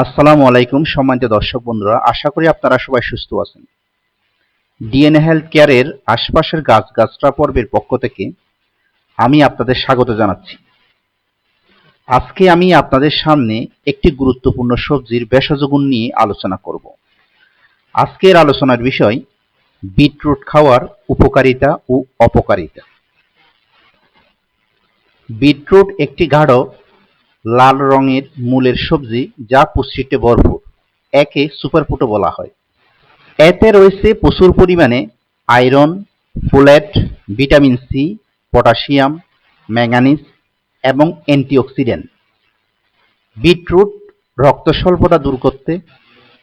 আসসালামু আলাইকুম সম্মানিত দর্শক বন্ধুরা, আশা করি আপনারা সবাই সুস্থ আছেন। ডিএনএ হেলথ কেয়ারের আশপাশের গাছগাছড়া পর্বের পক্ষ থেকে আমি আপনাদের স্বাগত জানাচ্ছি। আজকে আমি আপনাদের সামনে একটি গুরুত্বপূর্ণ সবজির ভেষজ গুণ নিয়ে আলোচনা করব। আজকের আলোচনার বিষয় বিটরুট খাওয়ার উপকারিতা ও অপকারিতা। বিটরুট একটি গাঢ় লাল রঙের মূলের সবজি যা পুষ্টিতে ভরপুর। একে সুপারফুডও বলা হয়। এতে রয়েছে প্রচুর পরিমাণে iron, folate, vitamin C, potassium, manganese এবং অ্যান্টিঅক্সিডেন্ট। বিটরুট রক্ত স্বল্পতা দূর করতে,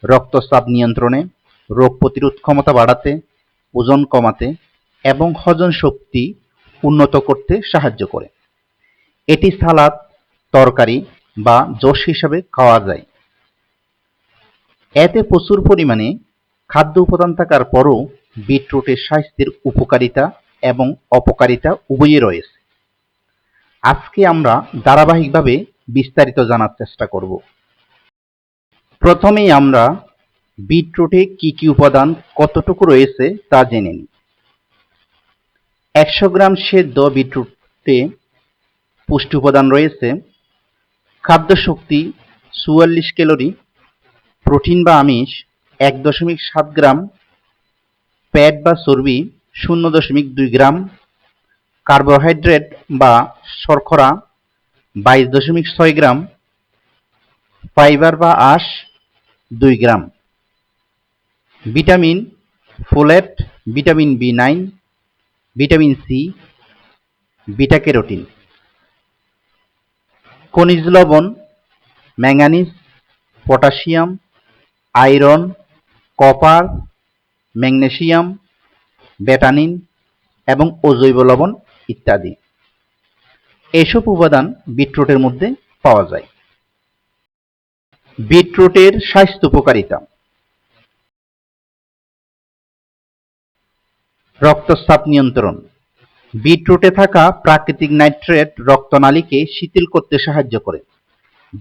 রক্তচাপ নিয়ন্ত্রণে, রোগ প্রতিরোধ ক্ষমতা বাড়াতে, ওজন কমাতে এবং হজম শক্তি উন্নত করতে সাহায্য করে। এটি সালাদ, তরকারি বা জোস হিসাবে খাওয়া যায়। এতে প্রচুর পরিমাণে খাদ্য উপাদান থাকার পরও বিটরুটের স্বাস্থ্যের উপকারিতা এবং অপকারিতা উভয়ই রয়েছে। আজকে আমরা ধারাবাহিকভাবে বিস্তারিত জানার চেষ্টা করব। প্রথমেই আমরা বিটরুটে কি কি উপাদান কতটুকু রয়েছে তা জেনে নিই। 100 গ্রাম সেদ্ধ বিটরুটে পুষ্টি উপাদান রয়েছে খাদ্য শক্তি 44 ক্যালোরি, প্রোটিন বা আমিষ 1.7 গ্রাম, ফ্যাট বা চর্বি 0.2 গ্রাম, কার্বোহাইড্রেট বা শর্করা 22.6 গ্রাম, ফাইবার বা আঁশ 2 gram, vitamin, folate, vitamin B nine, vitamin C, beta carotene, খনিজ লবণ, manganese, potassium, iron, copper, magnesium, betanin এবং অজৈব লবণ ইত্যাদি। এসব উপাদান বিটরুটের মধ্যে পাওয়া যায়। বিটরুটের স্বাস্থ্য উপকারিতা। রক্তচাপ নিয়ন্ত্রণ। বিটরুটে থাকা প্রাকৃতিক নাইট্রেট রক্তনালীকে শিথিল করতে সাহায্য করে,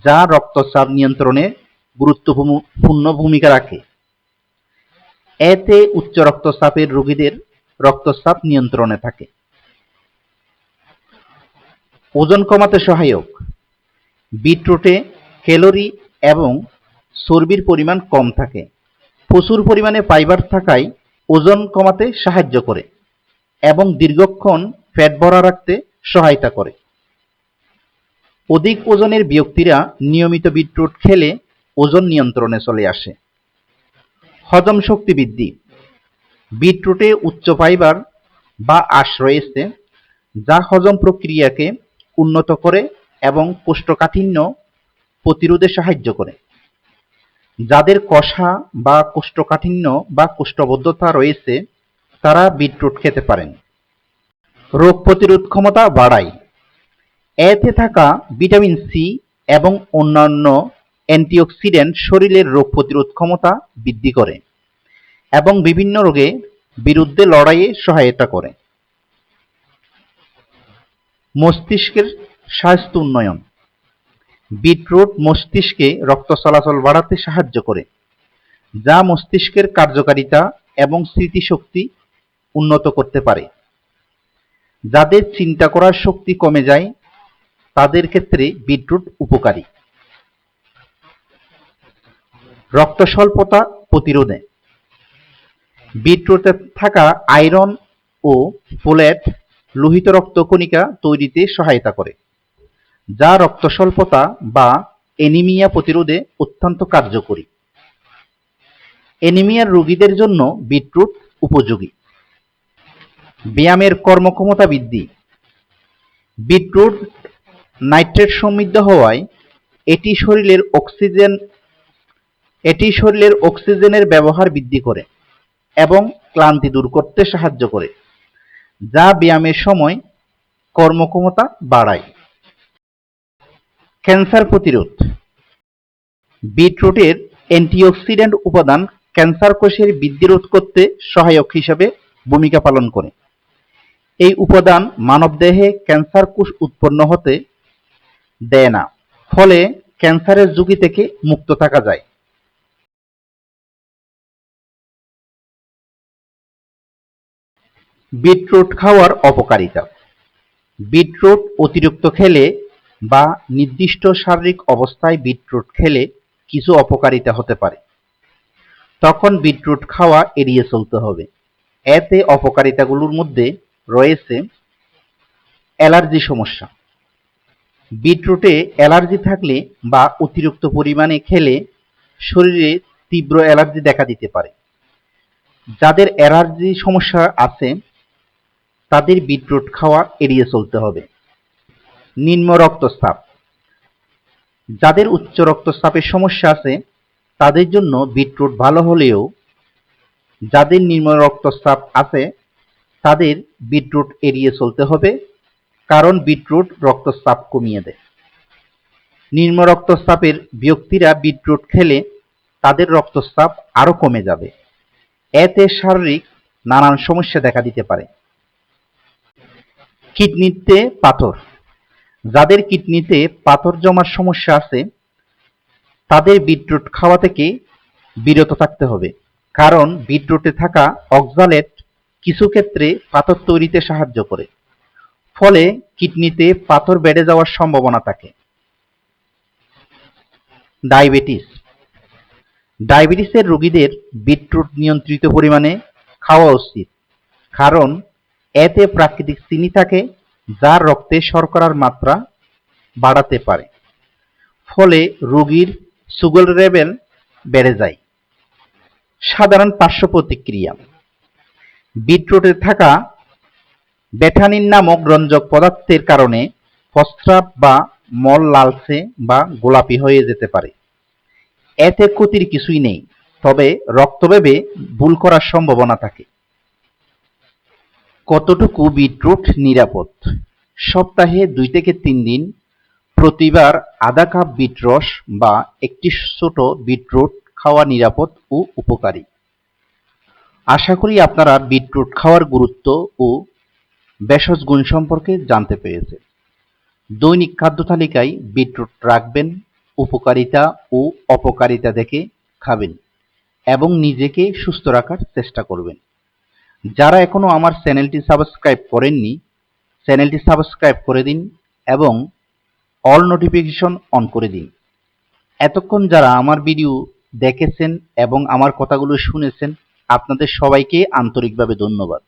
যা রক্তচাপ নিয়ন্ত্রণে গুরুত্বপূর্ণ ভূমিকা রাখে। এতে উচ্চ রক্তচাপের রোগীদের রক্তচাপ নিয়ন্ত্রণে থাকে। ওজন কমাতে সহায়ক। বিটরুটে ক্যালোরি এবং চর্বির পরিমাণ কম থাকে। প্রচুর পরিমাণে ফাইবার থাকায় ওজন কমাতে সাহায্য করে এবং দীর্ঘক্ষণ পেট ভরা রাখতে সহায়তা করে। অধিক ওজনের ব্যক্তিরা নিয়মিত বিটরুট খেলে ওজন নিয়ন্ত্রণে চলে আসে। হজম শক্তি বৃদ্ধি। বিটরুটে উচ্চ ফাইবার বা আঁশ রয়েছে, যা হজম প্রক্রিয়াকে উন্নত করে এবং কোষ্ঠকাঠিন্য প্রতিরোধে সাহায্য করে। যাদের কষা বা কোষ্ঠকাঠিন্য বা কোষ্ঠবদ্ধতা রয়েছে তারা বিটরুট খেতে পারেন। রোগ প্রতিরোধ ক্ষমতা বাড়ায়। এতে থাকা ভিটামিন সি এবং অন্যান্য অ্যান্টিঅক্সিডেন্ট শরীরের রোগ প্রতিরোধ ক্ষমতা বৃদ্ধি করে এবং বিভিন্ন রোগের বিরুদ্ধে লড়াইয়ে সহায়তা করে। মস্তিষ্কের স্বাস্থ্য উন্নয়ন। বিটরুট মস্তিষ্কে রক্ত চলাচল বাড়াতে সাহায্য করে, যা মস্তিষ্কের কার্যকারিতা এবং স্মৃতিশক্তি উন্নত করতে পারে। যাদের চিন্তা করার শক্তি কমে যায় তাদের ক্ষেত্রে বিটরুট উপকারী। রক্ত স্বল্পতা প্রতিরোধে। বিটরুটে থাকা আয়রন ও ফোলেট লোহিত রক্তকণিকা তৈরিতে সহায়তা করে, যা রক্ত স্বল্পতা বা অ্যানিমিয়া প্রতিরোধে অত্যন্ত কার্যকরী। অ্যানিমিয়ার রোগীদের জন্য বিটরুট উপযোগী। ব্যায়ামের কর্মক্ষমতা বৃদ্ধি। বিটরুট নাইট্রেট সমৃদ্ধ হওয়ায় এটি শরীরের অক্সিজেনের ব্যবহার বৃদ্ধি করে এবং ক্লান্তি দূর করতে সাহায্য করে, যা ব্যায়ামের সময় কর্মক্ষমতা বাড়ায়। ক্যান্সার প্রতিরোধ। বিটরুটের অ্যান্টিঅক্সিডেন্ট উপাদান ক্যান্সার কোষের বৃদ্ধি রোধ করতে সহায়ক হিসেবে ভূমিকা পালন করে। এই উপাদান মানবদেহে ক্যান্সার কোষ উৎপন্ন হতে দেয় না, ফলে ক্যান্সারের ঝুঁকি থেকে মুক্ত থাকা যায়। বিটরুট খাওয়ার অপকারিতা। বিটরুট অতিরিক্ত খেলে বা নির্দিষ্ট শারীরিক অবস্থায় বিটরুট খেলে কিছু অপকারিতা হতে পারে। তখন বিটরুট খাওয়া এড়িয়ে চলতে হবে। এতে অপকারিতাগুলোর মধ্যে রয়েছে অ্যালার্জি সমস্যা। বিটরুটে অ্যালার্জি থাকলে বা অতিরিক্ত পরিমাণে খেলে শরীরে তীব্র অ্যালার্জি দেখা দিতে পারে। যাদের অ্যালার্জি সমস্যা আছে তাদের বিটরুট খাওয়া এড়িয়ে চলতে হবে। নিম্ন রক্তচাপ। যাদের উচ্চ রক্তচাপের সমস্যা আছে তাদের জন্য বিটরুট ভালো হলেও যাদের নিম্ন রক্তচাপ আছে তাদের বিটরুট এড়িয়ে চলতে হবে, কারণ বিটরুট রক্তচাপ কমিয়ে দেয়। নিম্ন রক্তচাপের ব্যক্তিরা বিটরুট খেলে তাদের রক্তচাপ আরও কমে যাবে। এতে শারীরিক নানান সমস্যা দেখা দিতে পারে। কিডনিতে পাথর। যাদের কিডনিতে পাথর জমার সমস্যা আছে তাদের বিটরুট খাওয়া থেকে বিরত থাকতে হবে, কারণ বিটরুটে থাকা অক্সালেট কিছু ক্ষেত্রে পাথর তৈরিতে সাহায্য করে, ফলে কিডনিতে পাথর বেড়ে যাওয়ার সম্ভাবনা থাকে। ডায়াবেটিস। ডায়াবেটিসের রোগীদের বিটরুট নিয়ন্ত্রিত পরিমাণে খাওয়া উচিত, কারণ এতে প্রাকৃতিক চিনি থাকে যা রক্তে শর্করার মাত্রা বাড়াতে পারে, ফলে রোগীর সুগার লেভেল বেড়ে যায়। সাধারণ পার্শ্ব প্রতিক্রিয়া। বিটরুটে থাকা বেটানিন নামক রঞ্জক পদার্থের কারণে প্রস্রাব বা মল লালচে বা গোলাপি হয়ে যেতে পারে। এতে ক্ষতির কিছুই নেই, তবে রক্ত ভেবে ভুল করার সম্ভাবনা থাকে। কতটুকু বিটরুট নিরাপদ? সপ্তাহে 2 থেকে 3 দিন প্রতিবার আধা কাপ বিট রস বা একটি ছোট বিটরুট খাওয়া নিরাপদ ও উপকারী। আশা করি আপনারা বিটরুট খাওয়ার গুরুত্ব ও ভেষজ গুণ সম্পর্কে জানতে পেরেছেন। দৈনিক খাদ্য তালিকায় বিটরুট রাখবেন, উপকারিতা ও অপকারিতা দেখে খাবেন এবং নিজেকে সুস্থ রাখার চেষ্টা করবেন। যারা এখনো আমার চ্যানেলটি সাবস্ক্রাইব করেননি, চ্যানেলটি সাবস্ক্রাইব করে দিন এবং অল নোটিফিকেশন অন করে দিন। এতক্ষণ যারা আমার ভিডিও দেখেছেন এবং আমার কথাগুলো শুনেছেন, আপনাদের সবাইকে আন্তরিকভাবে ধন্যবাদ।